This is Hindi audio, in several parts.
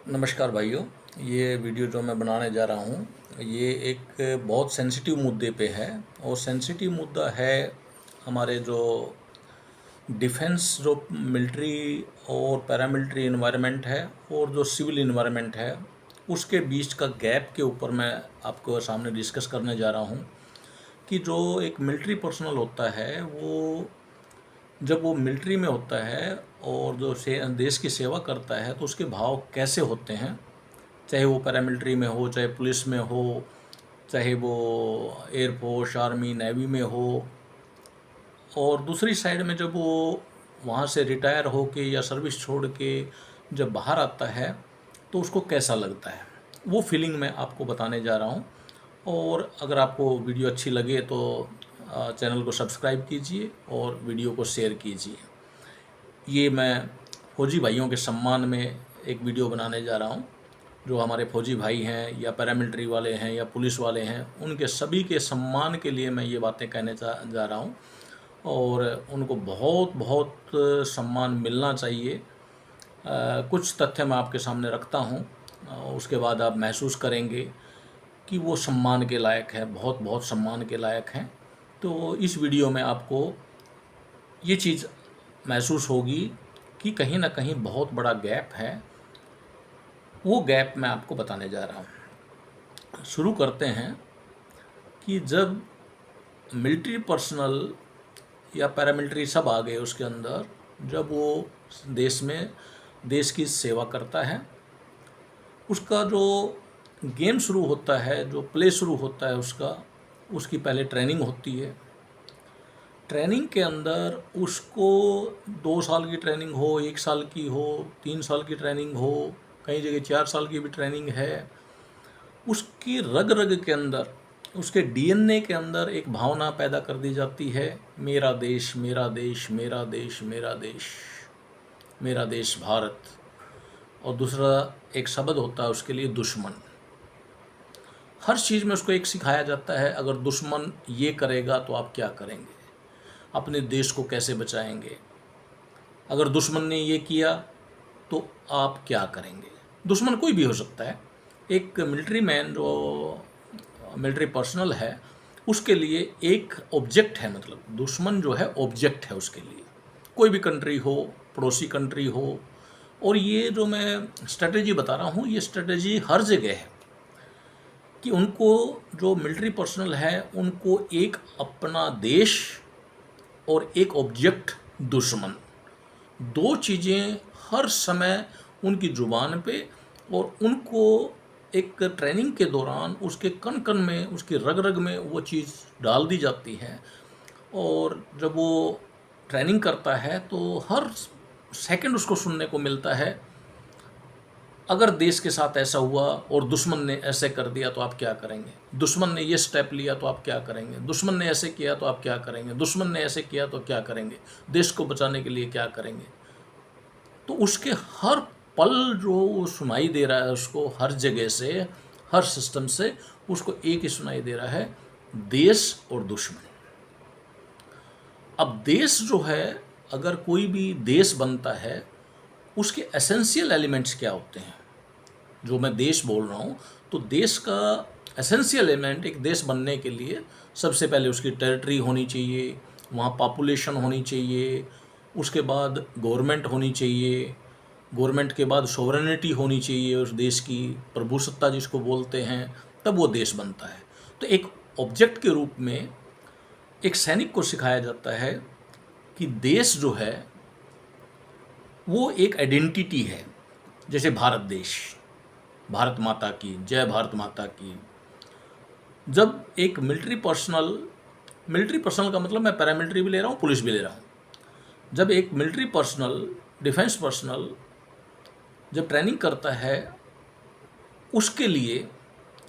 नमस्कार भाइयों। ये वीडियो जो मैं बनाने जा रहा हूँ ये एक बहुत सेंसिटिव मुद्दे पे है। और सेंसिटिव मुद्दा है हमारे जो डिफेंस, जो मिलिट्री और पैरामिलिट्री इन्वायरमेंट है और जो सिविल इन्वायरमेंट है, उसके बीच का गैप के ऊपर मैं आपको सामने डिस्कस करने जा रहा हूँ कि जो एक मिलिट्री पर्सनल होता है वो जब वो मिलिट्री में होता है और जो देश की सेवा करता है तो उसके भाव कैसे होते हैं, चाहे वो पैरामिलिट्री में हो, चाहे पुलिस में हो, चाहे वो एयरफोर्स, आर्मी, नेवी में हो। और दूसरी साइड में जब वो वहाँ से रिटायर होके या सर्विस छोड़ के जब बाहर आता है तो उसको कैसा लगता है, वो फीलिंग मैं आपको बताने जा रहा हूँ। और अगर आपको वीडियो अच्छी लगे तो चैनल को सब्सक्राइब कीजिए और वीडियो को शेयर कीजिए। ये मैं फौजी भाइयों के सम्मान में एक वीडियो बनाने जा रहा हूँ। जो हमारे फौजी भाई हैं या पैरामिलिट्री वाले हैं या पुलिस वाले हैं, उनके सभी के सम्मान के लिए मैं ये बातें कहने जा रहा हूँ। और उनको बहुत बहुत सम्मान मिलना चाहिए। कुछ तथ्य मैं आपके सामने रखता हूँ, उसके बाद आप महसूस करेंगे कि वो सम्मान के लायक है, बहुत बहुत सम्मान के लायक हैं। तो इस वीडियो में आपको ये चीज़ महसूस होगी कि कहीं ना कहीं बहुत बड़ा गैप है। वो गैप मैं आपको बताने जा रहा हूँ। शुरू करते हैं कि जब मिलिट्री पर्सनल या पैरामिलिट्री सब आ गए उसके अंदर, जब वो देश की सेवा करता है, उसका जो गेम शुरू होता है, जो प्ले शुरू होता है उसकी पहले ट्रेनिंग होती है। ट्रेनिंग के अंदर उसको 2 साल की ट्रेनिंग हो, 1 साल की हो, 3 साल की ट्रेनिंग हो, कई जगह 4 साल की भी ट्रेनिंग है। उसकी रग रग के अंदर, उसके डीएनए के अंदर एक भावना पैदा कर दी जाती है, मेरा देश, मेरा देश, मेरा देश, मेरा देश, मेरा देश भारत। और दूसरा एक शब्द होता है उसके लिए, दुश्मन। हर चीज़ में उसको एक सिखाया जाता है, अगर दुश्मन ये करेगा तो आप क्या करेंगे, अपने देश को कैसे बचाएंगे, अगर दुश्मन ने ये किया तो आप क्या करेंगे। दुश्मन कोई भी हो सकता है। एक मिलिट्री मैन, जो मिलिट्री पर्सनल है, उसके लिए एक ऑब्जेक्ट है, मतलब दुश्मन जो है ऑब्जेक्ट है उसके लिए। कोई भी कंट्री हो, पड़ोसी कंट्री हो। और ये जो मैं स्ट्रेटेजी बता रहा हूँ, ये स्ट्रेटेजी हर जगह है कि उनको, जो मिलिट्री पर्सनल है, उनको एक अपना देश और एक ऑब्जेक्ट दुश्मन, दो चीज़ें हर समय उनकी ज़ुबान पे, और उनको एक ट्रेनिंग के दौरान उसके कण कण में, उसकी रग रग में वो चीज़ डाल दी जाती है। और जब वो ट्रेनिंग करता है तो हर सेकंड उसको सुनने को मिलता है, अगर देश के साथ ऐसा हुआ और दुश्मन ने ऐसे कर दिया तो आप क्या करेंगे, दुश्मन ने ये स्टेप लिया तो आप क्या करेंगे, दुश्मन ने ऐसे किया तो आप क्या करेंगे, दुश्मन ने ऐसे किया तो क्या करेंगे, देश को बचाने के लिए क्या करेंगे। तो उसके हर पल जो सुनाई दे रहा है उसको, हर जगह से, हर सिस्टम से उसको एक ही सुनाई दे रहा है, देश और दुश्मन। अब देश जो है, अगर कोई भी देश बनता है, उसके एसेंशियल एलिमेंट्स क्या होते हैं। जो मैं देश बोल रहा हूँ, तो देश का एसेंशियल एलिमेंट, एक देश बनने के लिए सबसे पहले उसकी टेरिटरी होनी चाहिए, वहाँ पॉपुलेशन होनी चाहिए, उसके बाद गवर्नमेंट होनी चाहिए, गवर्नमेंट के बाद सोवरेनिटी होनी चाहिए उस देश की, प्रभुसत्ता जिसको बोलते हैं, तब वो देश बनता है। तो एक ऑब्जेक्ट के रूप में एक सैनिक को सिखाया जाता है कि देश जो है वो एक आइडेंटिटी है। जैसे भारत देश, भारत माता की जय, भारत माता की। जब एक मिलिट्री पर्सनल का मतलब मैं पैरामिलिट्री भी ले रहा हूँ, पुलिस भी ले रहा हूँ। जब एक मिलिट्री पर्सनल, डिफेंस पर्सनल जब ट्रेनिंग करता है, उसके लिए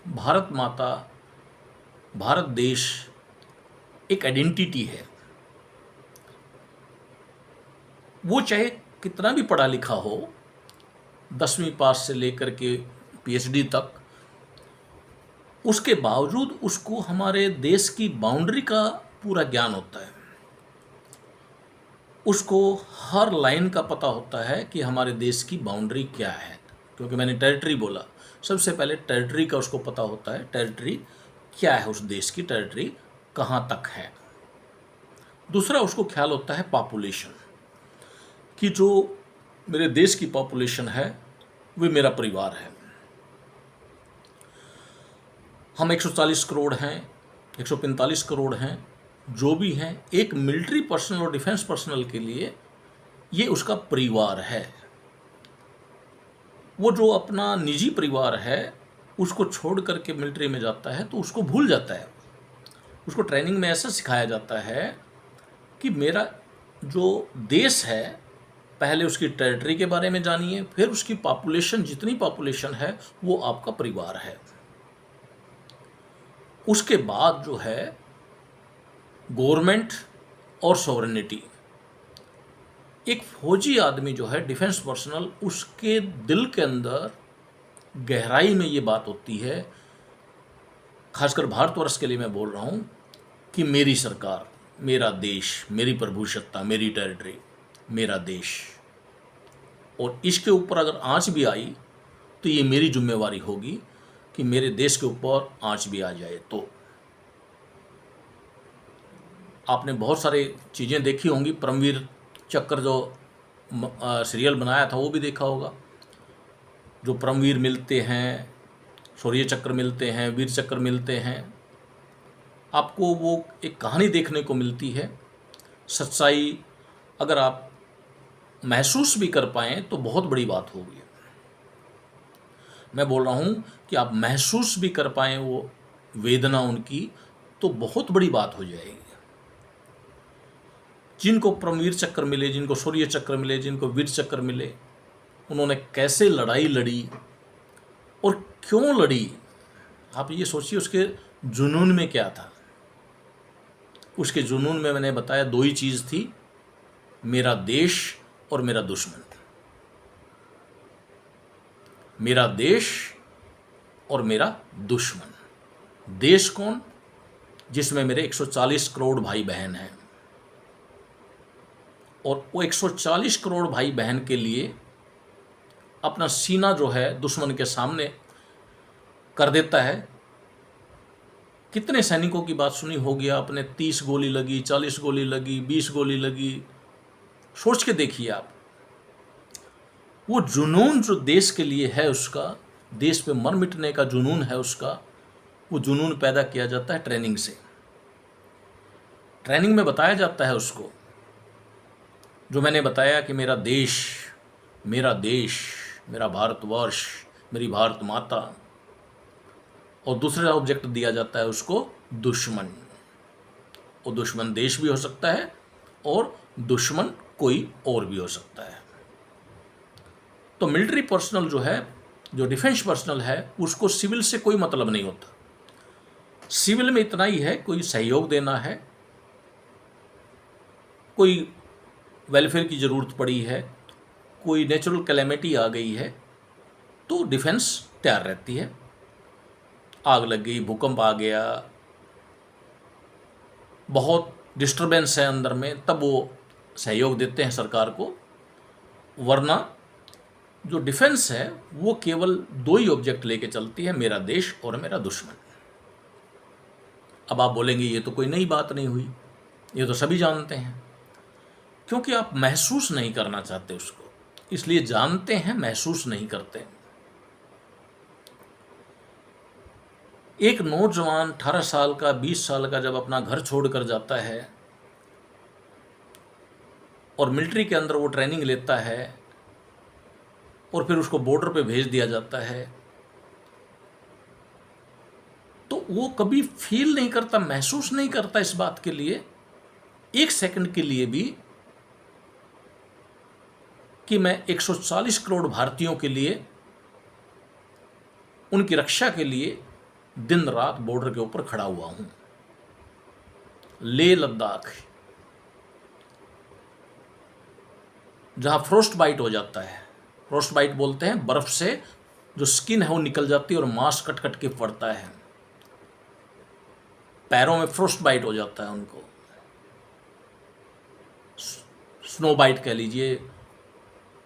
भारत माता, भारत देश एक आइडेंटिटी है। वो चाहे कितना भी पढ़ा लिखा हो, 10वीं पास से लेकर के पीएचडी तक, उसके बावजूद उसको हमारे देश की बाउंड्री का पूरा ज्ञान होता है। उसको हर लाइन का पता होता है कि हमारे देश की बाउंड्री क्या है। क्योंकि मैंने टेरिटरी बोला, सबसे पहले टेरिटरी का उसको पता होता है, टेरिटरी क्या है, उस देश की टेरिटरी कहाँ तक है। दूसरा उसको ख्याल होता है पॉपुलेशन, कि जो मेरे देश की पॉपुलेशन है वे मेरा परिवार है। हम 140 करोड़ हैं, 145 करोड़ हैं, जो भी हैं, एक मिलिट्री पर्सनल और डिफेंस पर्सनल के लिए ये उसका परिवार है। वो जो अपना निजी परिवार है उसको छोड़ करके मिलिट्री में जाता है तो उसको भूल जाता है। उसको ट्रेनिंग में ऐसा सिखाया जाता है कि मेरा जो देश है, पहले उसकी टेरिटरी के बारे में जानिए, फिर उसकी पॉपुलेशन, जितनी पॉपुलेशन है वो आपका परिवार है। उसके बाद जो है गवर्नमेंट और सॉवरेनिटी। एक फौजी आदमी जो है, डिफेंस पर्सनल, उसके दिल के अंदर गहराई में ये बात होती है, खासकर भारतवर्ष के लिए मैं बोल रहा हूँ, कि मेरी सरकार, मेरा देश, मेरी प्रभुसत्ता, मेरी टेरिटरी, मेरा देश, और इसके ऊपर अगर आंच भी आई तो ये मेरी जिम्मेवारी होगी कि मेरे देश के ऊपर आंच भी आ जाए। तो आपने बहुत सारी चीज़ें देखी होंगी, परमवीर चक्र जो सीरियल बनाया था वो भी देखा होगा। जो परमवीर मिलते हैं, शौर्य चक्र मिलते हैं, वीर चक्र मिलते हैं, आपको वो एक कहानी देखने को मिलती है। सच्चाई अगर आप महसूस भी कर पाएँ तो बहुत बड़ी बात होगी। मैं बोल रहा हूँ कि आप महसूस भी कर पाएँ वो वेदना उनकी, तो बहुत बड़ी बात हो जाएगी। जिनको परमवीर चक्र मिले, जिनको शौर्य चक्र मिले, जिनको वीर चक्र मिले, उन्होंने कैसे लड़ाई लड़ी और क्यों लड़ी, आप ये सोचिए उसके जुनून में क्या था। उसके जुनून में मैंने बताया दो ही चीज़ थी, मेरा देश और मेरा दुश्मन। मेरा देश और मेरा दुश्मन। देश कौन? जिसमें मेरे 140 करोड़ भाई बहन हैं, और वो 140 करोड़ भाई बहन के लिए अपना सीना जो है दुश्मन के सामने कर देता है। कितने सैनिकों की बात सुनी होगी आपने, 30 गोली लगी, 40 गोली लगी, 20 गोली लगी। सोच के देखिए आप, वो जुनून जो देश के लिए है उसका, देश पे मर मिटने का जुनून है उसका, वो जुनून पैदा किया जाता है ट्रेनिंग से। ट्रेनिंग में बताया जाता है उसको, जो मैंने बताया कि मेरा देश, मेरा देश, मेरा भारतवर्ष, मेरी भारत माता, और दूसरा ऑब्जेक्ट दिया जाता है उसको दुश्मन। वो दुश्मन देश भी हो सकता है और दुश्मन कोई और भी हो सकता है। तो मिलिट्री पर्सनल जो है, जो डिफेंस पर्सनल है, उसको सिविल से कोई मतलब नहीं होता। सिविल में इतना ही है, कोई सहयोग देना है, कोई वेलफेयर की ज़रूरत पड़ी है, कोई नेचुरल कैलेमिटी आ गई है, तो डिफेंस तैयार रहती है। आग लग गई, भूकंप आ गया, बहुत डिस्टरबेंस है अंदर में, तब वो सहयोग देते हैं सरकार को। वरना जो डिफेंस है वो केवल दो ही ऑब्जेक्ट लेके चलती है, मेरा देश और मेरा दुश्मन। अब आप बोलेंगे ये तो कोई नई बात नहीं हुई, ये तो सभी जानते हैं। क्योंकि आप महसूस नहीं करना चाहते उसको, इसलिए जानते हैं, महसूस नहीं करते। एक नौजवान 18 साल का, 20 साल का जब अपना घर छोड़कर जाता है और मिलिट्री के अंदर वो ट्रेनिंग लेता है और फिर उसको बॉर्डर पे भेज दिया जाता है, तो वो कभी फील नहीं करता, महसूस नहीं करता इस बात के लिए एक सेकंड के लिए भी कि मैं 140 करोड़ भारतीयों के लिए, उनकी रक्षा के लिए दिन रात बॉर्डर के ऊपर खड़ा हुआ हूं। लेह लद्दाख, जहां फ्रोस्ट बाइट हो जाता है, फ्रोस्ट बाइट बोलते हैं, बर्फ से जो स्किन है वो निकल जाती है और मांस कट कट के पड़ता है, पैरों में फ्रोस्ट बाइट हो जाता है उनको, स्नो बाइट कह लीजिए,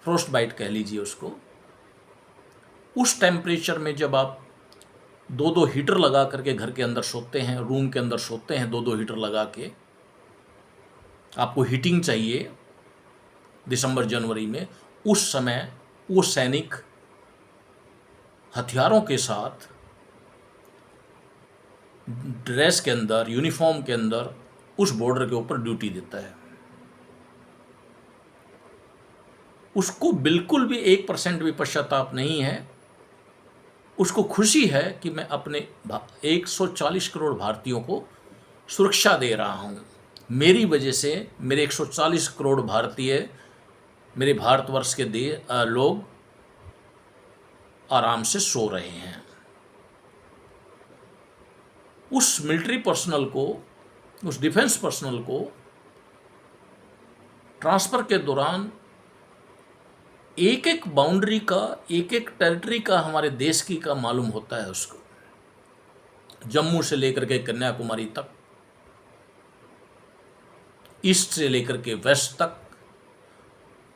फ्रोस्ट बाइट कह लीजिए उसको। उस टेम्परेचर में जब आप दो दो हीटर लगा करके घर के अंदर सोते हैं, रूम के अंदर सोते हैं, दो दो हीटर लगा के, आपको हीटिंग चाहिए दिसंबर जनवरी में, उस समय वो सैनिक हथियारों के साथ, ड्रेस के अंदर, यूनिफॉर्म के अंदर उस बॉर्डर के ऊपर ड्यूटी देता है। उसको बिल्कुल भी 1% भी पश्चाताप नहीं है। उसको खुशी है कि मैं अपने 140 करोड़ भारतीयों को सुरक्षा दे रहा हूँ। मेरी वजह से मेरे 140 करोड़ भारतीय, मेरे भारतवर्ष के लोग आराम से सो रहे हैं। उस मिलिट्री पर्सनल को, उस डिफेंस पर्सनल को ट्रांसफ़र के दौरान एक एक बाउंड्री का, एक एक टेरिटरी का, हमारे देश की का मालूम होता है उसको, जम्मू से लेकर के कन्याकुमारी तक, ईस्ट से लेकर के वेस्ट तक,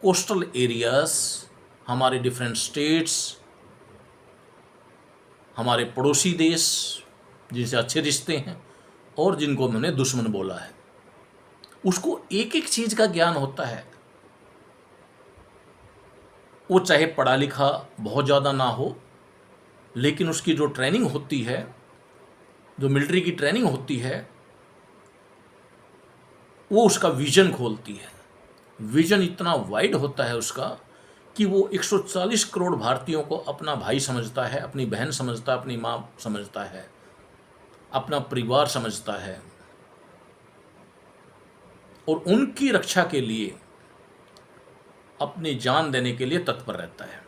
कोस्टल एरियाज, हमारे डिफरेंट स्टेट्स, हमारे पड़ोसी देश जिनसे अच्छे रिश्ते हैं और जिनको मैंने दुश्मन बोला है, उसको एक एक चीज़ का ज्ञान होता है। वो चाहे पढ़ा लिखा बहुत ज़्यादा ना हो, लेकिन उसकी जो ट्रेनिंग होती है, जो मिलिट्री की ट्रेनिंग होती है, वो उसका विजन खोलती है। विजन इतना वाइड होता है उसका कि वो 140 करोड़ भारतीयों को अपना भाई समझता है, अपनी बहन समझता है, अपनी माँ समझता है, अपना परिवार समझता है, और उनकी रक्षा के लिए अपनी जान देने के लिए तत्पर रहता है।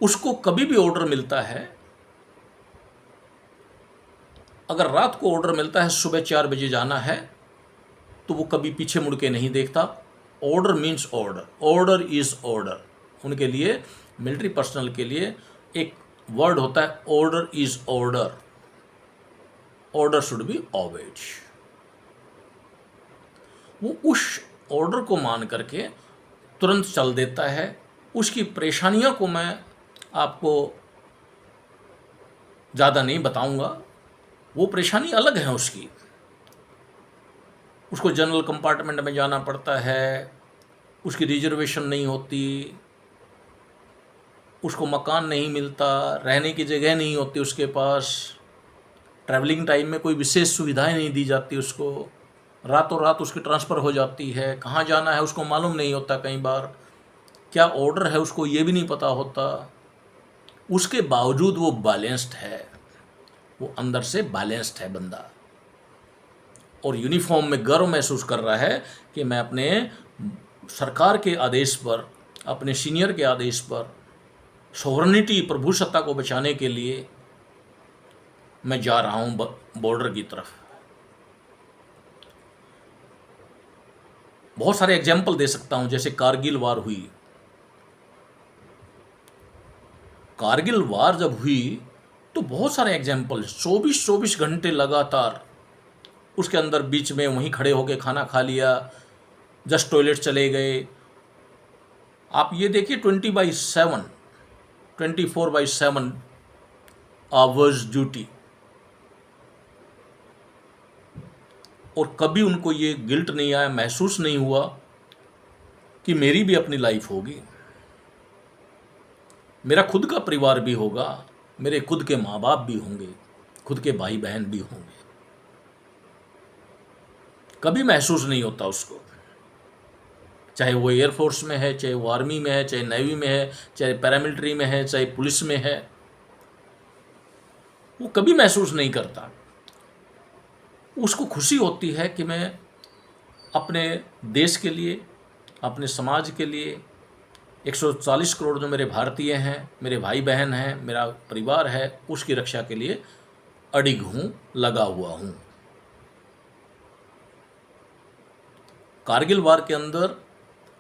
उसको कभी भी ऑर्डर मिलता है, अगर रात को ऑर्डर मिलता है सुबह 4 बजे जाना है, तो वो कभी पीछे मुड़ के नहीं देखता। Order means order, order is order. उनके लिए, मिलिट्री पर्सनल के लिए एक वर्ड होता है, order is order, order should be obeyed. वो उस ऑर्डर को मान करके तुरंत चल देता है। उसकी परेशानियों को मैं आपको ज़्यादा नहीं बताऊंगा, वो परेशानी अलग है उसकी। उसको जनरल कंपार्टमेंट में जाना पड़ता है, उसकी रिजर्वेशन नहीं होती, उसको मकान नहीं मिलता, रहने की जगह नहीं होती उसके पास, ट्रैवलिंग टाइम में कोई विशेष सुविधाएं नहीं दी जाती उसको, रातों रात उसकी ट्रांसफ़र हो जाती है, कहाँ जाना है उसको मालूम नहीं होता, कई बार क्या ऑर्डर है उसको ये भी नहीं पता होता। उसके बावजूद वो बैलेंस्ड है, वो अंदर से बैलेंस्ड है बंदा, और यूनिफॉर्म में गर्व महसूस कर रहा है कि मैं अपने सरकार के आदेश पर, अपने सीनियर के आदेश पर, सॉवरेनिटी, प्रभुसत्ता को बचाने के लिए मैं जा रहा हूँ बॉर्डर की तरफ। बहुत सारे एग्जाम्पल दे सकता हूँ, जैसे कारगिल वार हुई। कारगिल वार जब हुई तो बहुत सारे एग्जाम्पल, 24 घंटे लगातार उसके अंदर, बीच में वहीं खड़े होके खाना खा लिया, जस्ट टॉयलेट चले गए। आप ये देखिए 24/7 आवर्स ड्यूटी, और कभी उनको ये गिल्ट नहीं आया, महसूस नहीं हुआ कि मेरी भी अपनी लाइफ होगी, मेरा खुद का परिवार भी होगा, मेरे खुद के माँ बाप भी होंगे, खुद के भाई बहन भी होंगे। कभी महसूस नहीं होता उसको, चाहे वो एयरफोर्स में है, चाहे वो आर्मी में है, चाहे नेवी में है, चाहे पैरामिलिट्री में है, चाहे पुलिस में है, वो कभी महसूस नहीं करता। उसको खुशी होती है कि मैं अपने देश के लिए, अपने समाज के लिए, 140 करोड़ जो मेरे भारतीय हैं, मेरे भाई बहन हैं, मेरा परिवार है, उसकी रक्षा के लिए अडिग हूँ, लगा हुआ हूँ। कारगिल वार के अंदर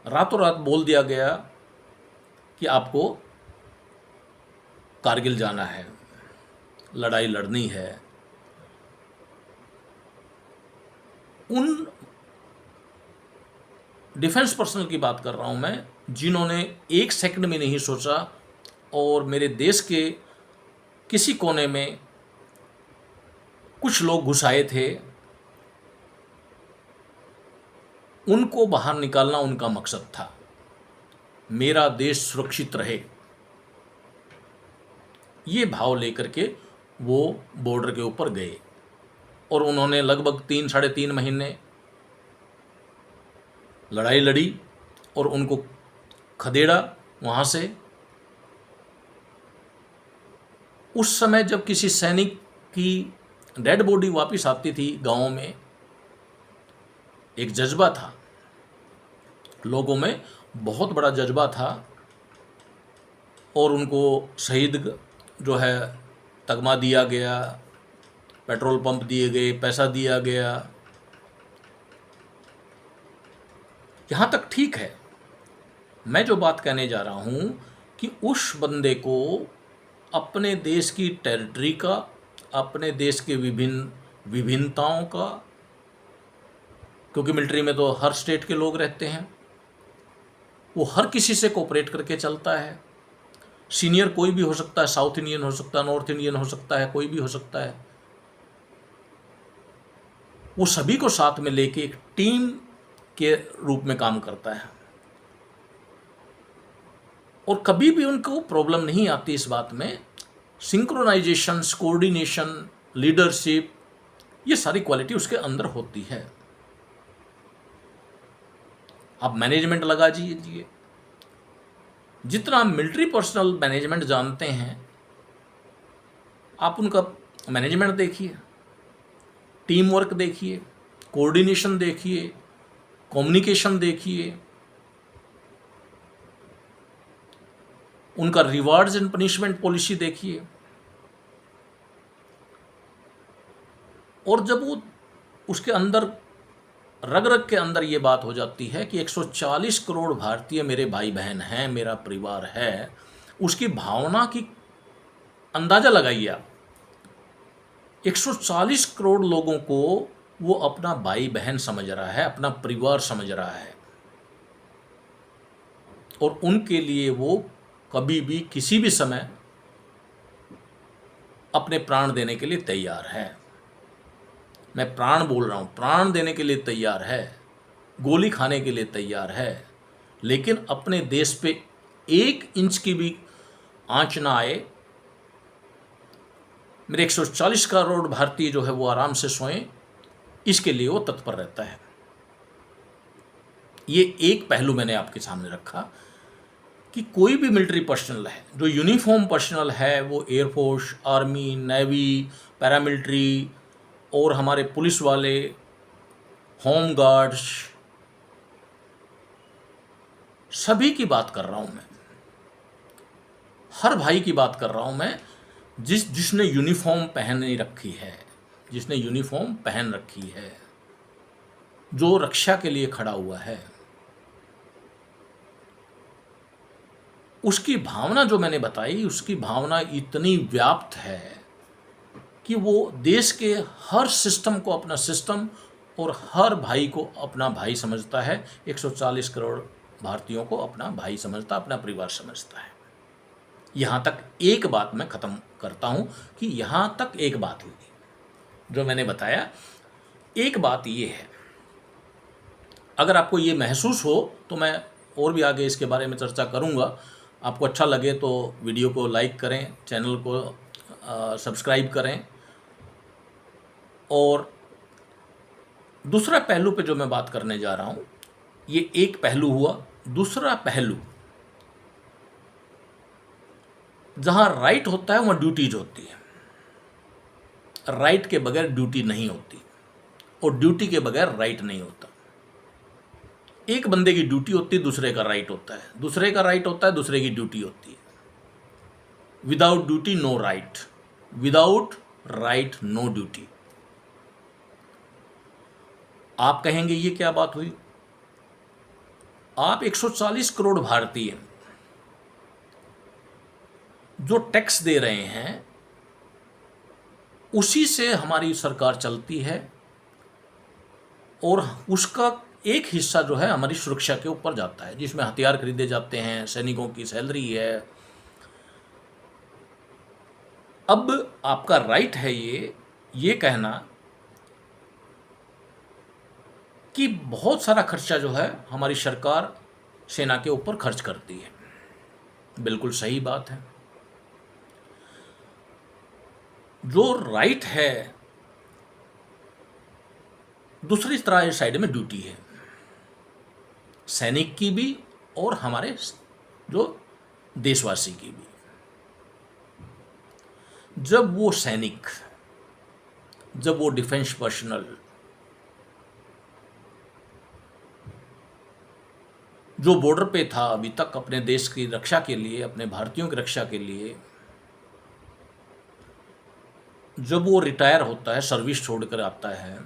रातों रात बोल दिया गया कि आपको कारगिल जाना है, लड़ाई लड़नी है। उन डिफेंस पर्सनल की बात कर रहा हूँ मैं, जिन्होंने एक सेकंड में नहीं सोचा और मेरे देश के किसी कोने में कुछ लोग घुस आए थे, उनको बाहर निकालना उनका मकसद था। मेरा देश सुरक्षित रहे, ये भाव लेकर के वो बॉर्डर के ऊपर गए और उन्होंने लगभग 3 साढ़े 3 महीने लड़ाई लड़ी और उनको खदेड़ा वहाँ से। उस समय जब किसी सैनिक की डेड बॉडी वापस आती थी गाँव में, एक जज्बा था, लोगों में बहुत बड़ा जज्बा था और उनको शहीद जो है तगमा दिया गया, पेट्रोल पंप दिए गए, पैसा दिया गया। यहाँ तक ठीक है। मैं जो बात कहने जा रहा हूँ कि उस बंदे को अपने देश की टेरिटरी का, अपने देश के विभिन्नताओं का, क्योंकि मिलिट्री में तो हर स्टेट के लोग रहते हैं, वो हर किसी से कोऑपरेट करके चलता है। सीनियर कोई भी हो सकता है, साउथ इंडियन हो सकता है, नॉर्थ इंडियन हो सकता है, कोई भी हो सकता है। वो सभी को साथ में लेके एक टीम के रूप में काम करता है और कभी भी उनको प्रॉब्लम नहीं आती इस बात में। सिंक्रोनाइजेशन, कोऑर्डिनेशन, लीडरशिप, ये सारी क्वालिटी उसके अंदर होती है। आप मैनेजमेंट लगा दीजिए, जितना मिलिट्री पर्सनल मैनेजमेंट जानते हैं आप उनका मैनेजमेंट देखिए, टीम वर्क देखिए, कोऑर्डिनेशन देखिए, कम्युनिकेशन देखिए, उनका रिवार्ड्स एंड पनिशमेंट पॉलिसी देखिए। और जब वो उसके अंदर रग रग के अंदर ये बात हो जाती है कि 140 करोड़ भारतीय मेरे भाई बहन हैं, मेरा परिवार है, उसकी भावना की अंदाजा लगाइए आप। 140 करोड़ लोगों को वो अपना भाई बहन समझ रहा है, अपना परिवार समझ रहा है और उनके लिए वो कभी भी किसी भी समय अपने प्राण देने के लिए तैयार है। मैं प्राण बोल रहा हूँ, प्राण देने के लिए तैयार है, गोली खाने के लिए तैयार है, लेकिन अपने देश पे 1 इंच की भी आंच ना आए, मेरे 140 करोड़ भारतीय जो है वो आराम से सोएं, इसके लिए वो तत्पर रहता है। ये एक पहलू मैंने आपके सामने रखा कि कोई भी मिलिट्री पर्सनल है, जो यूनिफॉर्म पर्सनल है, वो एयरफोर्स, आर्मी, नेवी, पैरामिलिट्री और हमारे पुलिस वाले, होम गार्ड्स, सभी की बात कर रहा हूं मैं, हर भाई की बात कर रहा हूं मैं जिसने यूनिफॉर्म पहन रखी है, जिसने यूनिफॉर्म पहन रखी है, जो रक्षा के लिए खड़ा हुआ है। उसकी भावना जो मैंने बताई, उसकी भावना इतनी व्याप्त है कि वो देश के हर सिस्टम को अपना सिस्टम और हर भाई को अपना भाई समझता है। 140 करोड़ भारतीयों को अपना भाई समझता, अपना परिवार समझता है। यहाँ तक एक बात मैं ख़त्म करता हूँ कि यहाँ तक एक बात हुई जो मैंने बताया। एक बात ये है, अगर आपको ये महसूस हो तो मैं और भी आगे इसके बारे में चर्चा करूँगा। आपको अच्छा लगे तो वीडियो को लाइक करें, चैनल को सब्सक्राइब करें। और दूसरा पहलू पे जो मैं बात करने जा रहा हूँ, ये एक पहलू हुआ। दूसरा पहलू, जहाँ राइट होता है वहाँ ड्यूटीज होती है। राइट के बगैर ड्यूटी नहीं होती और ड्यूटी के बगैर राइट नहीं होता। एक बंदे की ड्यूटी होती है, दूसरे का राइट होता है, दूसरे का राइट होता है, दूसरे की ड्यूटी होती है। Without duty no right, without right no duty. आप कहेंगे ये क्या बात हुई? आप 140 करोड़ भारतीय जो टैक्स दे रहे हैं, उसी से हमारी सरकार चलती है और उसका एक हिस्सा जो है हमारी सुरक्षा के ऊपर जाता है, जिसमें हथियार खरीदे जाते हैं, सैनिकों की सैलरी है। अब आपका राइट है ये कहना कि बहुत सारा खर्चा जो है हमारी सरकार सेना के ऊपर खर्च करती है। बिल्कुल सही बात है। जो राइट है, दूसरी तरह साइड में ड्यूटी है, सैनिक की भी और हमारे जो देशवासी की भी। जब वो सैनिक, जब वो डिफेंस पर्सनल जो बॉर्डर पे था अभी तक अपने देश की रक्षा के लिए, अपने भारतीयों की रक्षा के लिए, जब वो रिटायर होता है, सर्विस छोड़कर आता है,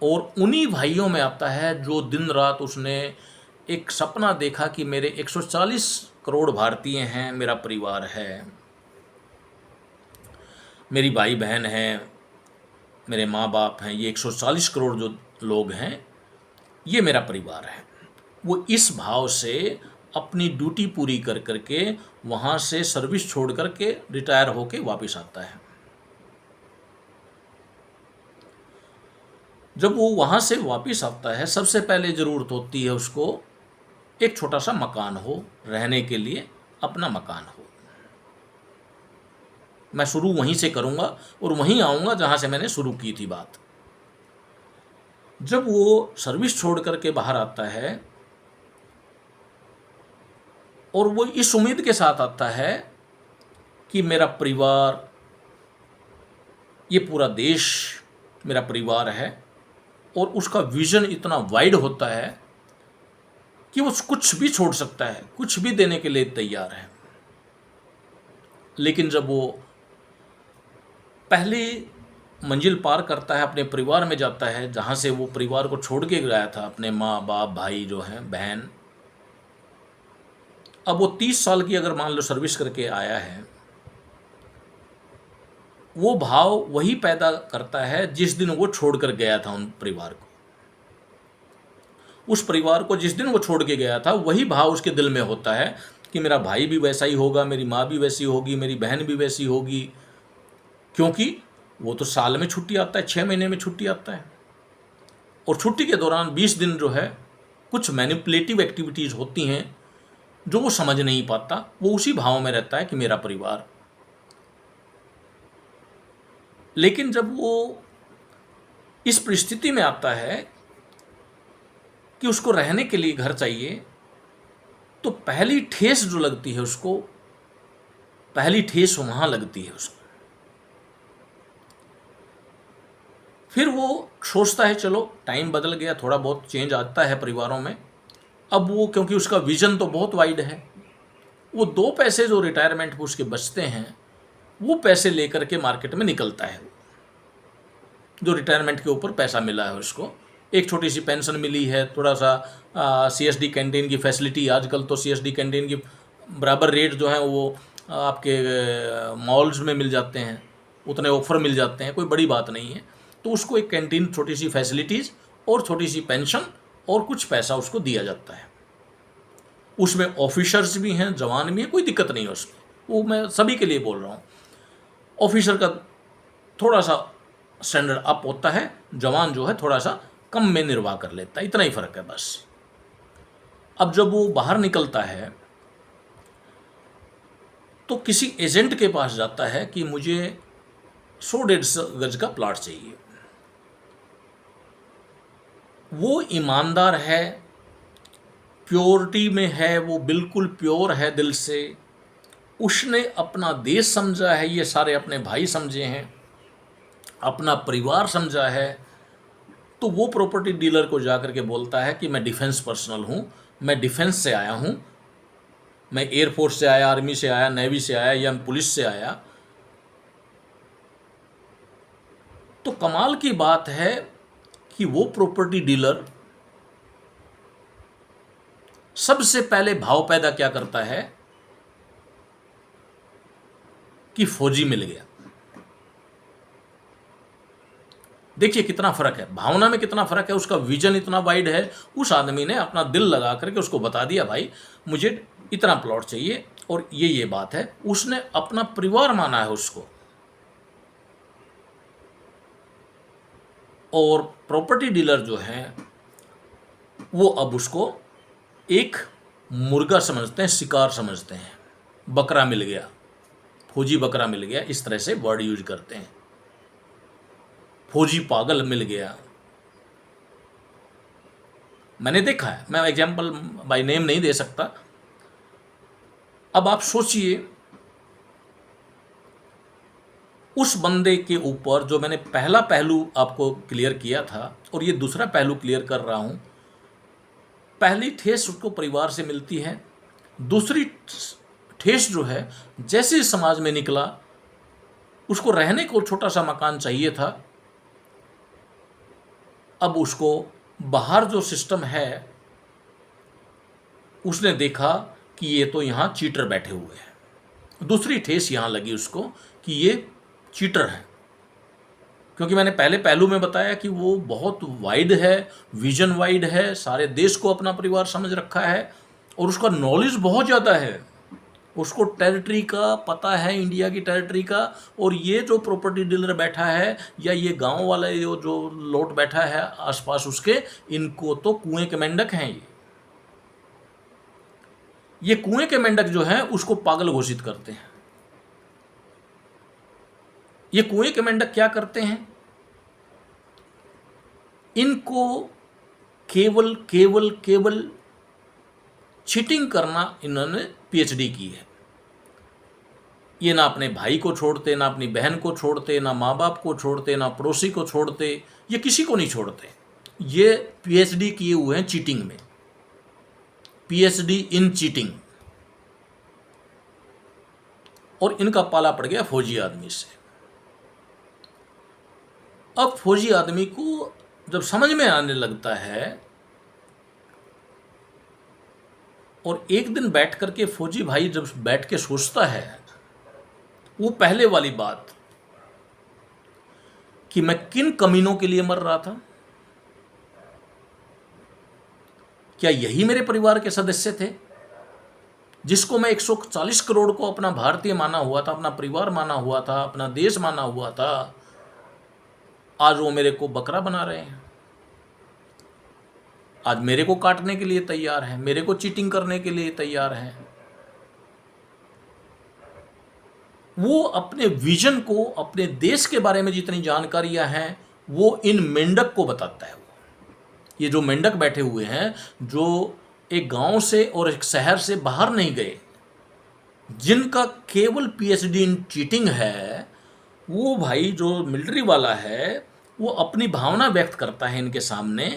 और उन्हीं भाइयों में आता है जो दिन रात उसने एक सपना देखा कि मेरे 140 करोड़ भारतीय हैं, मेरा परिवार है, मेरी भाई बहन हैं, मेरे माँ बाप हैं, ये 140 करोड़ जो लोग हैं, ये मेरा परिवार है। वो इस भाव से अपनी ड्यूटी पूरी कर करके वहाँ से सर्विस छोड़ करके रिटायर होके वापस आता है। जब वो वहाँ से वापस आता है, सबसे पहले ज़रूरत होती है उसको एक छोटा सा मकान हो, रहने के लिए अपना मकान हो। मैं शुरू वहीं से करूँगा और वहीं आऊँगा जहाँ से मैंने शुरू की थी बात। जब वो सर्विस छोड़ करके बाहर आता है और वो इस उम्मीद के साथ आता है कि मेरा परिवार, ये पूरा देश मेरा परिवार है, और उसका विजन इतना वाइड होता है कि वो कुछ भी छोड़ सकता है, कुछ भी देने के लिए तैयार है। लेकिन जब वो पहली मंजिल पार करता है, अपने परिवार में जाता है, जहाँ से वो परिवार को छोड़ के गया था, अपने माँ बाप भाई जो हैं, बहन, अब वो 30 साल की अगर मान लो सर्विस करके आया है, वो भाव वही पैदा करता है जिस दिन वो छोड़कर गया था उन परिवार को। उस परिवार को जिस दिन वो छोड़ के गया था, वही भाव उसके दिल में होता है कि मेरा भाई भी वैसा ही होगा, मेरी माँ भी वैसी होगी, मेरी बहन भी वैसी होगी, क्योंकि वो तो साल में छुट्टी आता है, 6 महीने में छुट्टी आता है, और छुट्टी के दौरान 20 दिन जो है कुछ मैनिपुलेटिव एक्टिविटीज़ होती हैं जो वो समझ नहीं पाता। वो उसी भाव में रहता है कि मेरा परिवार। लेकिन जब वो इस परिस्थिति में आता है कि उसको रहने के लिए घर चाहिए, तो पहली ठेस जो लगती है उसको, पहली ठेस वहाँ लगती है उसको। फिर वो सोचता है चलो टाइम बदल गया, थोड़ा बहुत चेंज आता है परिवारों में। अब वो, क्योंकि उसका विजन तो बहुत वाइड है, वो 2 पैसे जो रिटायरमेंट पे उसके बचते हैं, वो पैसे लेकर के मार्केट में निकलता है। जो रिटायरमेंट के ऊपर पैसा मिला है उसको, एक छोटी सी पेंशन मिली है, थोड़ा सा CSD कैंटीन की फैसिलिटी, आजकल तो CSD कैंटीन की बराबर रेट जो है वो आपके मॉल्स में मिल जाते हैं, उतने ऑफर मिल जाते हैं, कोई बड़ी बात नहीं है। तो उसको एक कैंटीन, छोटी सी फैसिलिटीज़ और छोटी सी पेंशन और कुछ पैसा उसको दिया जाता है। उसमें ऑफिसर्स भी हैं, जवान भी हैं, कोई दिक्कत नहीं है उसमें, वो मैं सभी के लिए बोल रहा हूँ। ऑफिसर का थोड़ा सा स्टैंडर्ड अप होता है, जवान जो है थोड़ा सा कम में निर्वाह कर लेता है, इतना ही फ़र्क है बस। अब जब वो बाहर निकलता है तो किसी एजेंट के पास जाता है कि मुझे 100-150 गज का प्लाट चाहिए। वो ईमानदार है, प्योरिटी में है, वो बिल्कुल प्योर है दिल से, उसने अपना देश समझा है, ये सारे अपने भाई समझे हैं, अपना परिवार समझा है। तो वो प्रॉपर्टी डीलर को जाकर के बोलता है कि मैं डिफेंस पर्सनल हूँ, मैं डिफेंस से आया हूँ, मैं एयरफोर्स से आया, आर्मी से आया, नेवी से आया या पुलिस से आया। तो कमाल की बात है कि वो प्रॉपर्टी डीलर सबसे पहले भाव पैदा क्या करता है कि फौजी मिल गया। देखिए कितना फ़र्क है, भावना में कितना फ़र्क है, उसका विजन इतना वाइड है। उस आदमी ने अपना दिल लगा करके उसको बता दिया, भाई मुझे इतना प्लॉट चाहिए और ये बात है। उसने अपना परिवार माना है उसको। और प्रॉपर्टी डीलर जो हैं वो अब उसको एक मुर्गा समझते हैं, शिकार समझते हैं। बकरा मिल गया, फौजी बकरा मिल गया, इस तरह से वर्ड यूज करते हैं। फौजी पागल मिल गया, मैंने देखा है, मैं एग्जाम्पल बाय नेम नहीं दे सकता। अब आप सोचिए, उस बंदे के ऊपर जो मैंने पहला पहलू आपको क्लियर किया था और ये दूसरा पहलू क्लियर कर रहा हूं। पहली ठेस उसको परिवार से मिलती है, दूसरी ठेस जो है जैसे समाज में निकला, उसको रहने को छोटा सा मकान चाहिए था। अब उसको बाहर जो सिस्टम है, उसने देखा कि ये तो यहाँ चीटर बैठे हुए हैं। दूसरी ठेस यहाँ लगी उसको कि ये चीटर है, क्योंकि मैंने पहले पहलू में बताया कि वो बहुत वाइड है, विजन वाइड है, सारे देश को अपना परिवार समझ रखा है और उसका नॉलेज बहुत ज़्यादा है। उसको टेरिटरी का पता है, इंडिया की टेरिटरी का। और ये जो प्रॉपर्टी डीलर बैठा है या ये गांव वाला जो लोट बैठा है आसपास उसके, इनको तो कुएं के मेंढक हैं। ये कुएं के मेंढक जो हैं उसको पागल घोषित करते हैं। ये कुएं के मेंढक क्या करते हैं, इनको केवल केवल केवल चीटिंग करना इन्होंने पीएचडी की है। ये ना अपने भाई को छोड़ते, ना अपनी बहन को छोड़ते, ना माँ बाप को छोड़ते, ना पड़ोसी को छोड़ते, ये किसी को नहीं छोड़ते। ये पीएचडी किए हुए हैं चीटिंग में, पीएचडी इन चीटिंग। और इनका पाला पड़ गया फौजी आदमी से। अब फौजी आदमी को जब समझ में आने लगता है और एक दिन बैठ करके फौजी भाई जब बैठ के सोचता है, वो पहले वाली बात कि मैं किन कमीनों के लिए मर रहा था, क्या यही मेरे परिवार के सदस्य थे जिसको मैं 140 करोड़ को अपना भारतीय माना हुआ था, अपना परिवार माना हुआ था, अपना देश माना हुआ था, आज वो मेरे को बकरा बना रहे हैं, आज मेरे को काटने के लिए तैयार है, मेरे को चीटिंग करने के लिए तैयार है। वो अपने विजन को, अपने देश के बारे में जितनी जानकारियां हैं वो इन मेंढक को बताता है। ये जो मेंढक बैठे हुए हैं, जो एक गांव से और एक शहर से बाहर नहीं गए, जिनका केवल पीएचडी इन चीटिंग है, वो भाई जो मिलिट्री वाला है वो अपनी भावना व्यक्त करता है इनके सामने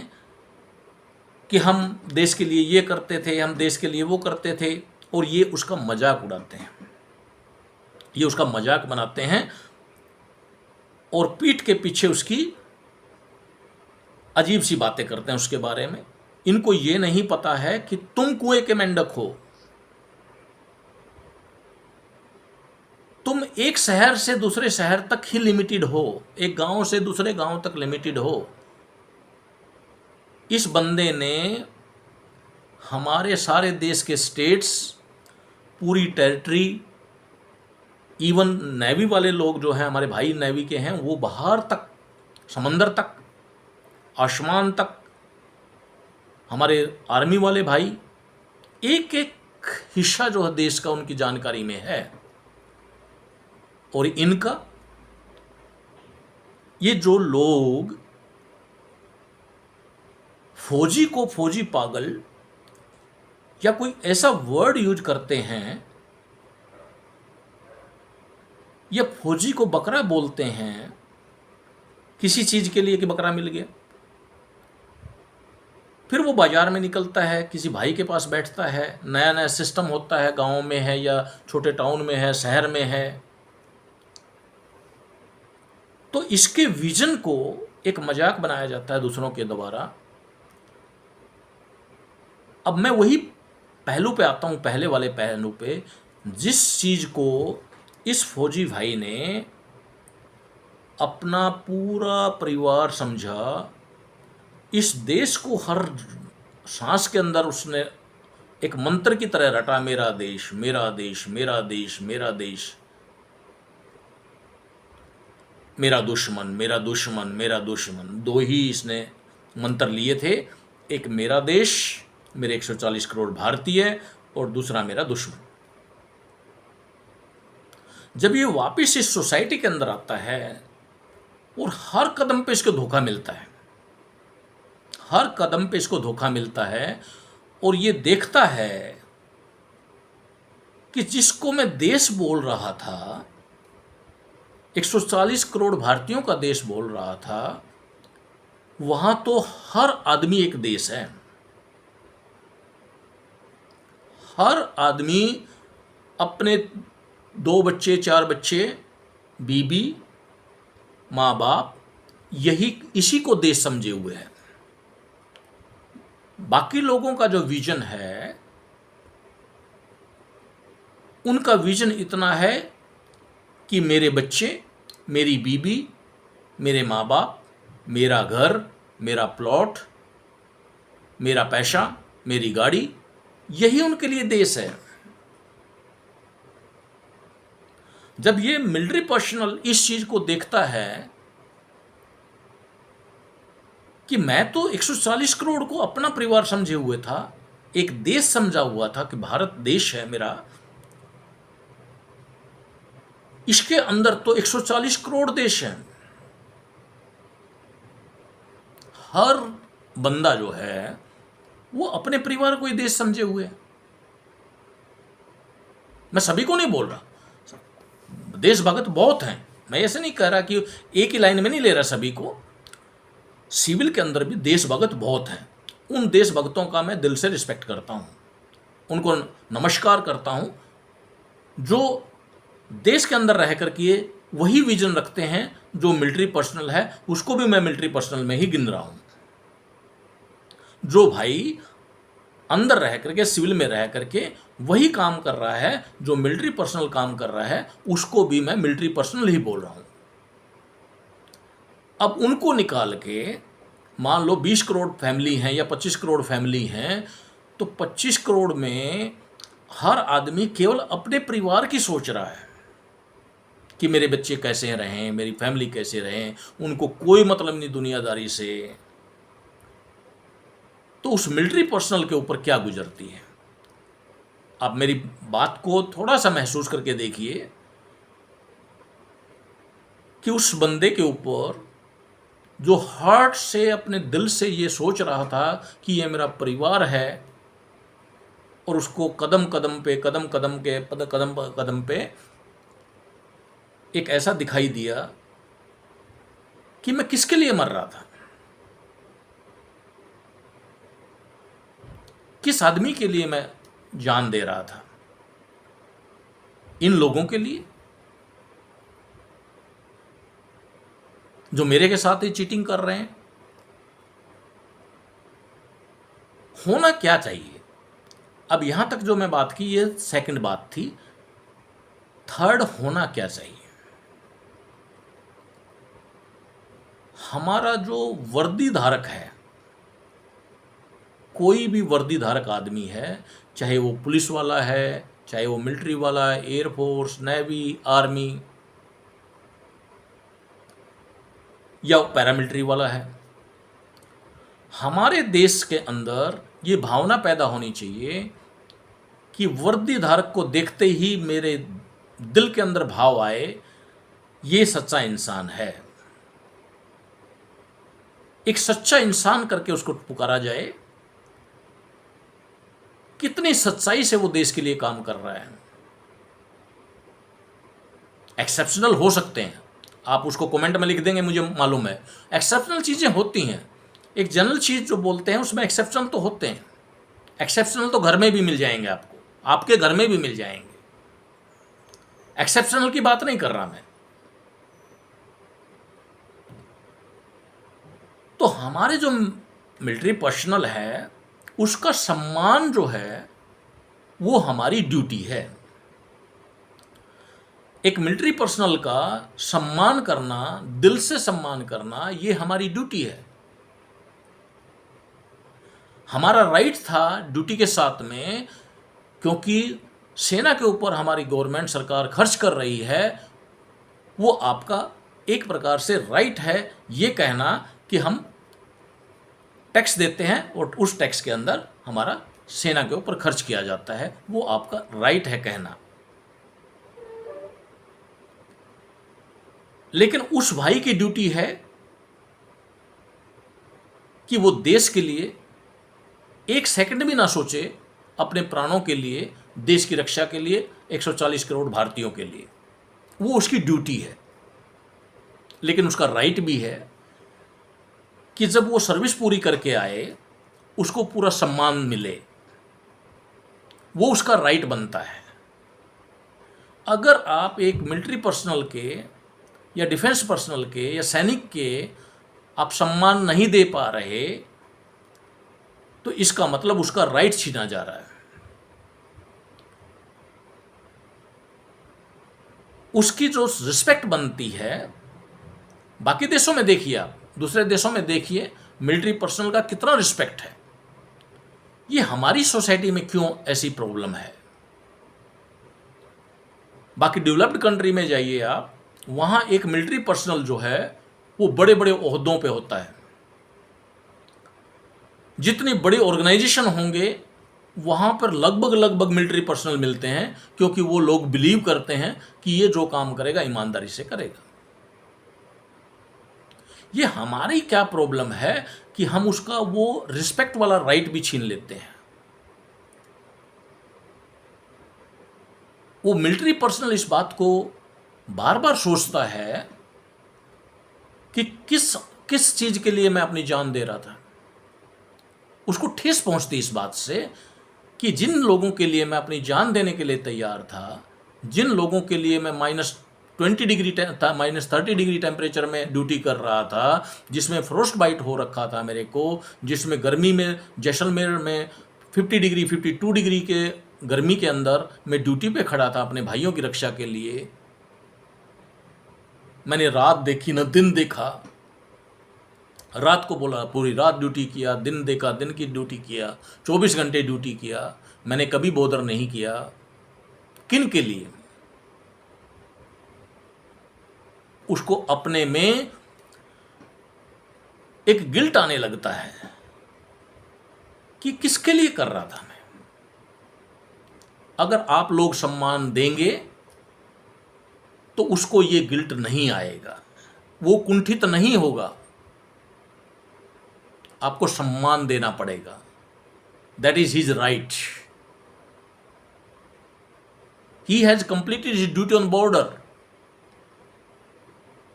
कि हम देश के लिए ये करते थे, हम देश के लिए वो करते थे, और ये उसका मजाक उड़ाते हैं, ये उसका मजाक बनाते हैं और पीठ के पीछे उसकी अजीब सी बातें करते हैं उसके बारे में। इनको ये नहीं पता है कि तुम कुएं के मेंढक हो, तुम एक शहर से दूसरे शहर तक ही लिमिटेड हो, एक गांव से दूसरे गांव तक लिमिटेड हो। इस बंदे ने हमारे सारे देश के स्टेट्स, पूरी टेरिटरी, इवन नेवी वाले लोग जो हैं, हमारे भाई नेवी के हैं, वो बाहर तक, समंदर तक, आसमान तक, हमारे आर्मी वाले भाई, एक एक हिस्सा जो है देश का उनकी जानकारी में है। और इनका, ये जो लोग फौजी को फौजी पागल या कोई ऐसा वर्ड यूज करते हैं, या फौजी को बकरा बोलते हैं किसी चीज के लिए कि बकरा मिल गया, फिर वो बाजार में निकलता है, किसी भाई के पास बैठता है, नया नया सिस्टम होता है, गांव में है या छोटे टाउन में है, शहर में है, तो इसके विजन को एक मजाक बनाया जाता है दूसरों के द्वारा। अब मैं वही पहलू पे आता हूं, पहले वाले पहलू पे, जिस चीज को इस फौजी भाई ने अपना पूरा परिवार समझा। इस देश को हर सांस के अंदर उसने एक मंत्र की तरह रटा, मेरा देश मेरा देश मेरा देश मेरा देश, मेरा दुश्मन मेरा दुश्मन मेरा दुश्मन। दो ही इसने मंत्र लिए थे, एक मेरा देश, मेरे 140 करोड़ भारतीय, और दूसरा मेरा दुश्मन। जब ये वापस इस सोसाइटी के अंदर आता है और हर कदम पे इसको धोखा मिलता है, हर कदम पे इसको धोखा मिलता है, और ये देखता है कि जिसको मैं देश बोल रहा था, 140 करोड़ भारतीयों का देश बोल रहा था, वहां तो हर आदमी एक देश है। हर आदमी अपने 2 बच्चे 4 बच्चे, बीबी, माँ बाप, इसी को देश समझे हुए है। बाकी लोगों का जो विजन है, उनका विजन इतना है कि मेरे बच्चे, मेरी बीबी, मेरे माँ बाप, मेरा घर, मेरा प्लॉट, मेरा पैसा, मेरी गाड़ी, यही उनके लिए देश है। जब ये मिलिट्री पर्सनल इस चीज को देखता है कि मैं तो 140 करोड़ को अपना परिवार समझे हुए था, एक देश समझा हुआ था कि भारत देश है मेरा, इसके अंदर तो 140 करोड़ देश हैं। हर बंदा जो है वो अपने परिवार को ही देश समझे हुए है। मैं सभी को नहीं बोल रहा, देशभक्त बहुत हैं, मैं ऐसे नहीं कह रहा कि एक ही लाइन में नहीं ले रहा सभी को। सिविल के अंदर भी देशभक्त बहुत हैं। उन देशभक्तों का मैं दिल से रिस्पेक्ट करता हूं, उनको नमस्कार करता हूं, जो देश के अंदर रह करके वही विजन रखते हैं जो मिलिट्री पर्सनल है। उसको भी मैं मिलिट्री पर्सनल में ही गिन रहा हूं। जो भाई अंदर रह करके, सिविल में रह करके वही काम कर रहा है जो मिलिट्री पर्सनल काम कर रहा है, उसको भी मैं मिलिट्री पर्सनल ही बोल रहा हूं। अब उनको निकाल के, मान लो 20 करोड़ फैमिली हैं या 25 करोड़ फैमिली हैं, तो 25 करोड़ में हर आदमी केवल अपने परिवार की सोच रहा है कि मेरे बच्चे कैसे रहें, मेरी फैमिली कैसे रहें, उनको कोई मतलब नहीं दुनियादारी से। तो उस मिलिट्री पर्सनल के ऊपर क्या गुजरती है? आप मेरी बात को थोड़ा सा महसूस करके देखिए कि उस बंदे के ऊपर जो हार्ट से, अपने दिल से ये सोच रहा था कि ये मेरा परिवार है, और उसको कदम कदम पे एक ऐसा दिखाई दिया कि मैं किसके लिए मर रहा था, किस आदमी के लिए मैं जान दे रहा था। इन लोगों के लिए जो मेरे के साथ ही चीटिंग कर रहे हैं। होना क्या चाहिए? अब यहां तक जो मैं बात की, ये सेकंड बात थी। थर्ड, होना क्या चाहिए? हमारा जो वर्दी धारक है, कोई भी वर्दी धारक आदमी है, चाहे वो पुलिस वाला है, चाहे वो मिलिट्री वाला है, एयरफोर्स, नेवी, आर्मी, या पैरामिलिट्री वाला है, हमारे देश के अंदर ये भावना पैदा होनी चाहिए कि वर्दी धारक को देखते ही मेरे दिल के अंदर भाव आए, ये सच्चा इंसान है। एक सच्चा इंसान करके उसको पुकारा जाए। कितनी सच्चाई से वो देश के लिए काम कर रहा है। एक्सेप्शनल हो सकते हैं, आप उसको कमेंट में लिख देंगे, मुझे मालूम है एक्सेप्शनल चीज़ें होती हैं। एक जनरल चीज़ जो बोलते हैं उसमें एक्सेप्शनल तो होते हैं। एक्सेप्शनल तो घर में भी मिल जाएंगे आपको, आपके घर में भी मिल जाएंगे। एक्सेप्शनल की बात नहीं कर रहा मैं। तो हमारे जो मिलिट्री पर्सनल है, उसका सम्मान जो है वो हमारी ड्यूटी है। एक मिलिट्री पर्सनल का सम्मान करना, दिल से सम्मान करना, ये हमारी ड्यूटी है। हमारा राइट था ड्यूटी के साथ में, क्योंकि सेना के ऊपर हमारी गवर्नमेंट सरकार खर्च कर रही है। वो आपका एक प्रकार से राइट है ये कहना कि हम टैक्स देते हैं और उस टैक्स के अंदर हमारा सेना के ऊपर खर्च किया जाता है, वो आपका राइट है कहना। लेकिन उस भाई की ड्यूटी है कि वो देश के लिए एक सेकंड भी ना सोचे, अपने प्राणों के लिए, देश की रक्षा के लिए, 140 करोड़ भारतीयों के लिए। वो उसकी ड्यूटी है। लेकिन उसका राइट भी है कि जब वो सर्विस पूरी करके आए उसको पूरा सम्मान मिले, वो उसका राइट बनता है। अगर आप एक मिलिट्री पर्सनल के या डिफेंस पर्सनल के या सैनिक के आप सम्मान नहीं दे पा रहे, तो इसका मतलब उसका राइट छीना जा रहा है। उसकी जो रिस्पेक्ट बनती है, बाकी देशों में देखिए, आप दूसरे देशों में देखिए मिलिट्री पर्सनल का कितना रिस्पेक्ट है। ये हमारी सोसाइटी में क्यों ऐसी प्रॉब्लम है? बाकी डेवलप्ड कंट्री में जाइए आप, वहां एक मिलिट्री पर्सनल जो है वो बड़े बड़े ओहदों पे होता है। जितनी बड़ी ऑर्गेनाइजेशन होंगे वहां पर लगभग मिलिट्री पर्सनल मिलते हैं, क्योंकि वो लोग बिलीव करते हैं कि ये जो काम करेगा ईमानदारी से करेगा। ये हमारी क्या प्रॉब्लम है कि हम उसका वो रिस्पेक्ट वाला राइट भी छीन लेते हैं। वो मिलिट्री पर्सनल इस बात को बार बार सोचता है कि किस किस चीज के लिए मैं अपनी जान दे रहा था। उसको ठेस पहुंचती इस बात से कि जिन लोगों के लिए मैं अपनी जान देने के लिए तैयार था, जिन लोगों के लिए मैं -20 डिग्री -30 डिग्री टेम्परेचर में ड्यूटी कर रहा था, जिसमें फ्रोस्ट बाइट हो रखा था मेरे को, जिसमें गर्मी में जैसलमेर में 50 डिग्री 52 डिग्री के गर्मी के अंदर मैं ड्यूटी पे खड़ा था अपने भाइयों की रक्षा के लिए। मैंने रात देखी न दिन देखा, रात को बोला पूरी रात ड्यूटी किया, दिन देखा दिन की ड्यूटी किया, 24 घंटे ड्यूटी किया। मैंने कभी बोदर नहीं किया। किन के लिए? उसको अपने में एक गिल्ट आने लगता है कि किसके लिए कर रहा था मैं। अगर आप लोग सम्मान देंगे तो उसको ये गिल्ट नहीं आएगा, वो कुंठित नहीं होगा। आपको सम्मान देना पड़ेगा। That is his right. He has completed his duty on border.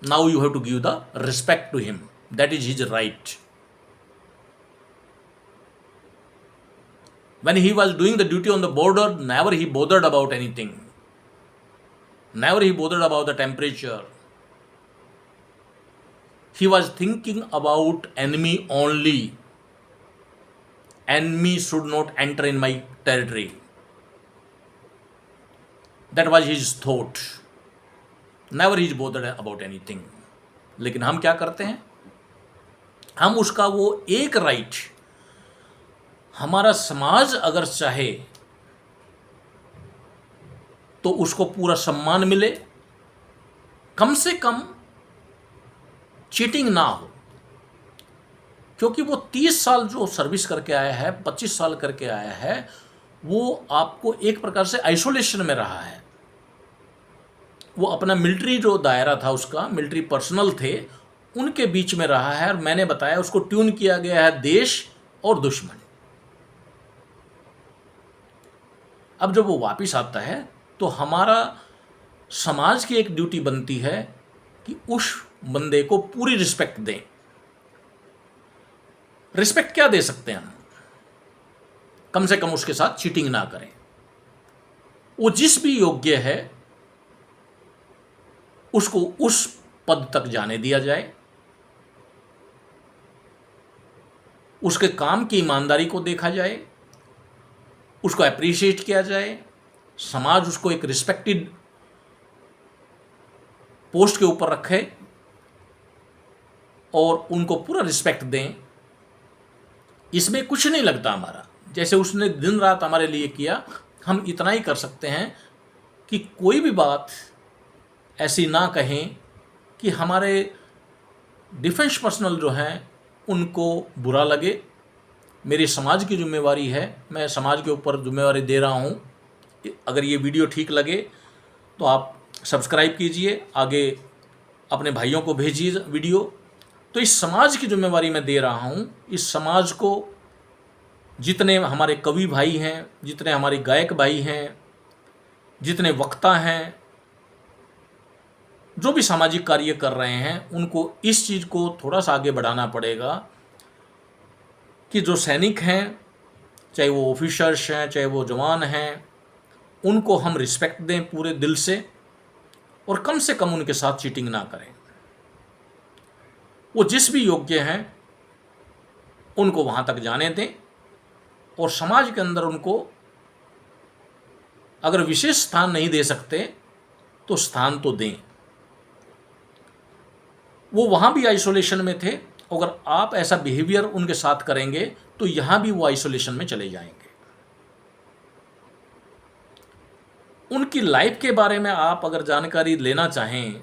Now you have to give the respect to him. That is his right. When he was doing the duty on the border, never he bothered about anything. Never he bothered about the temperature. He was thinking about enemy only. Enemy should not enter in my territory. That was his thought. Never is bothered about anything. लेकिन हम क्या करते हैं? हम उसका वो एक राइट, हमारा समाज अगर चाहे तो उसको पूरा सम्मान मिले, कम से कम चीटिंग ना हो। क्योंकि वो 30 साल जो सर्विस करके आया है, 25 साल करके आया है, वो आपको एक प्रकार से आइसोलेशन में रहा है। वो अपना मिलिट्री जो दायरा था उसका, मिलिट्री पर्सनल थे, उनके बीच में रहा है। और मैंने बताया उसको ट्यून किया गया है देश और दुश्मन। अब जब वो वापस आता है तो हमारा समाज की एक ड्यूटी बनती है कि उस बंदे को पूरी रिस्पेक्ट दें। रिस्पेक्ट क्या दे सकते हैं हम? कम से कम उसके साथ चीटिंग ना करें। वो जिस भी योग्य है उसको उस पद तक जाने दिया जाए, उसके काम की ईमानदारी को देखा जाए, उसको अप्रिशिएट किया जाए, समाज उसको एक रिस्पेक्टेड पोस्ट के ऊपर रखें और उनको पूरा रिस्पेक्ट दें। इसमें कुछ नहीं लगता हमारा, जैसे उसने दिन रात हमारे लिए किया, हम इतना ही कर सकते हैं कि कोई भी बात ऐसी ना कहें कि हमारे डिफेंस पर्सनल जो हैं उनको बुरा लगे। मेरी समाज की जिम्मेवारी है, मैं समाज के ऊपर जिम्मेवारी दे रहा हूँ। अगर ये वीडियो ठीक लगे तो आप सब्सक्राइब कीजिए, आगे अपने भाइयों को भेजिए वीडियो। तो इस समाज की जिम्मेवारी मैं दे रहा हूँ। इस समाज को जितने हमारे कवि भाई हैं, जितने हमारे गायक भाई हैं, जितने वक्ता हैं, जो भी सामाजिक कार्य कर रहे हैं, उनको इस चीज़ को थोड़ा सा आगे बढ़ाना पड़ेगा कि जो सैनिक हैं, चाहे वो ऑफिसर्स हैं, चाहे वो जवान हैं, उनको हम रिस्पेक्ट दें पूरे दिल से और कम से कम उनके साथ चीटिंग ना करें। वो जिस भी योग्य हैं उनको वहाँ तक जाने दें और समाज के अंदर उनको अगर विशेष स्थान नहीं दे सकते तो स्थान तो दें। वो वहाँ भी आइसोलेशन में थे, अगर आप ऐसा बिहेवियर उनके साथ करेंगे तो यहाँ भी वो आइसोलेशन में चले जाएंगे। उनकी लाइफ के बारे में आप अगर जानकारी लेना चाहें,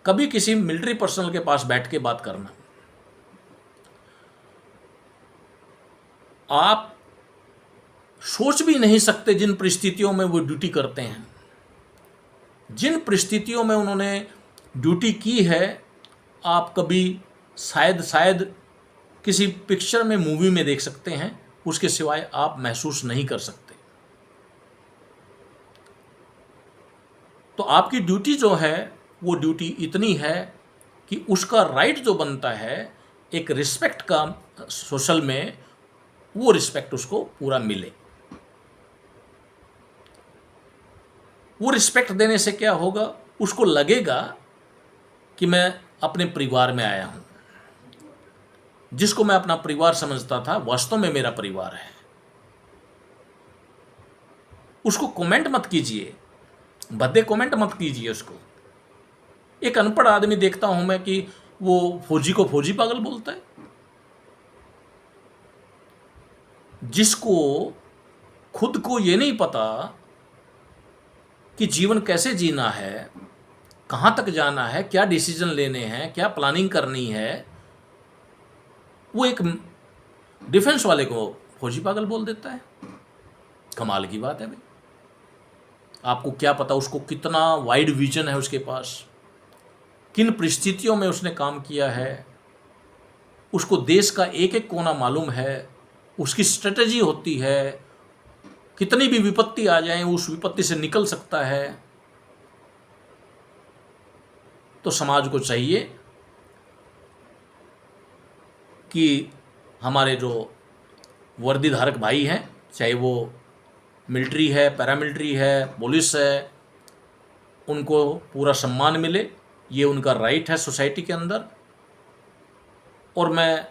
कभी किसी मिलिट्री पर्सनल के पास बैठ के बात करना। आप सोच भी नहीं सकते जिन परिस्थितियों में वो ड्यूटी करते हैं, जिन परिस्थितियों में उन्होंने ड्यूटी की है, आप कभी शायद किसी पिक्चर में, मूवी में देख सकते हैं, उसके सिवाय आप महसूस नहीं कर सकते। तो आपकी ड्यूटी जो है वो ड्यूटी इतनी है कि उसका राइट जो बनता है एक रिस्पेक्ट का सोशल में, वो रिस्पेक्ट उसको पूरा मिले। वो रिस्पेक्ट देने से क्या होगा, उसको लगेगा कि मैं अपने परिवार में आया हूं। जिसको मैं अपना परिवार समझता था वास्तव में मेरा परिवार है। उसको कमेंट मत कीजिए, भद्दे कमेंट मत कीजिए उसको। एक अनपढ़ आदमी देखता हूं मैं कि वो फौजी को फौजी पागल बोलता है। जिसको खुद को ये नहीं पता कि जीवन कैसे जीना है, कहाँ तक जाना है, क्या डिसीजन लेने हैं, क्या प्लानिंग करनी है, वो एक डिफेंस वाले को फौजी पागल बोल देता है। कमाल की बात है भाई। आपको क्या पता उसको कितना वाइड विजन है उसके पास, किन परिस्थितियों में उसने काम किया है, उसको देश का एक एक कोना मालूम है, उसकी स्ट्रेटजी होती है, कितनी भी विपत्ति आ जाए उस विपत्ति से निकल सकता है। तो समाज को चाहिए कि हमारे जो वर्दी धारक भाई हैं, चाहे वो मिलिट्री है, पैरामिलिट्री है, पुलिस है, उनको पूरा सम्मान मिले। ये उनका राइट है सोसाइटी के अंदर। और मैं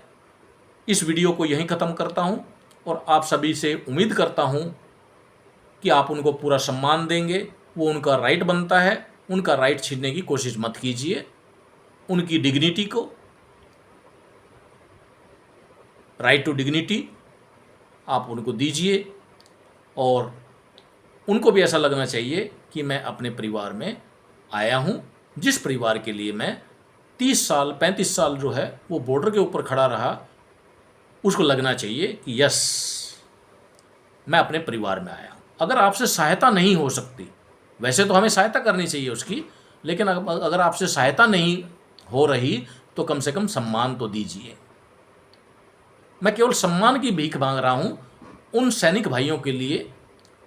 इस वीडियो को यहीं ख़त्म करता हूं और आप सभी से उम्मीद करता हूं कि आप उनको पूरा सम्मान देंगे। वो उनका राइट बनता है, उनका राइट छीनने की कोशिश मत कीजिए। उनकी डिग्निटी को, राइट टू डिग्निटी आप उनको दीजिए और उनको भी ऐसा लगना चाहिए कि मैं अपने परिवार में आया हूं। जिस परिवार के लिए मैं 30 साल 35 साल जो है वो बॉर्डर के ऊपर खड़ा रहा, उसको लगना चाहिए कि यस, मैं अपने परिवार में आया हूं। अगर आपसे सहायता नहीं हो सकती, वैसे तो हमें सहायता करनी चाहिए उसकी, लेकिन अगर आपसे सहायता नहीं हो रही तो कम से कम सम्मान तो दीजिए। मैं केवल सम्मान की भीख मांग रहा हूं उन सैनिक भाइयों के लिए,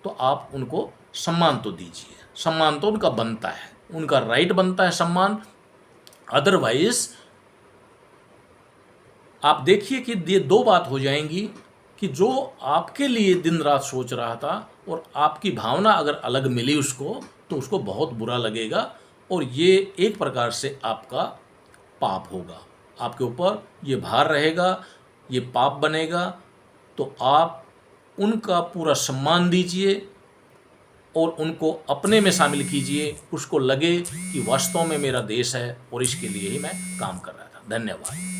तो आप उनको सम्मान तो दीजिए। सम्मान तो उनका बनता है, उनका राइट बनता है सम्मान। अदरवाइज आप देखिए कि ये दो बात हो जाएंगी कि जो आपके लिए दिन रात सोच रहा था और आपकी भावना अगर अलग मिली उसको, तो उसको बहुत बुरा लगेगा और ये एक प्रकार से आपका पाप होगा, आपके ऊपर ये भार रहेगा, ये पाप बनेगा। तो आप उनका पूरा सम्मान दीजिए, और उनको अपने में शामिल कीजिए, उसको लगे कि वास्तव में मेरा देश है और इसके लिए ही मैं काम कर रहा था। धन्यवाद।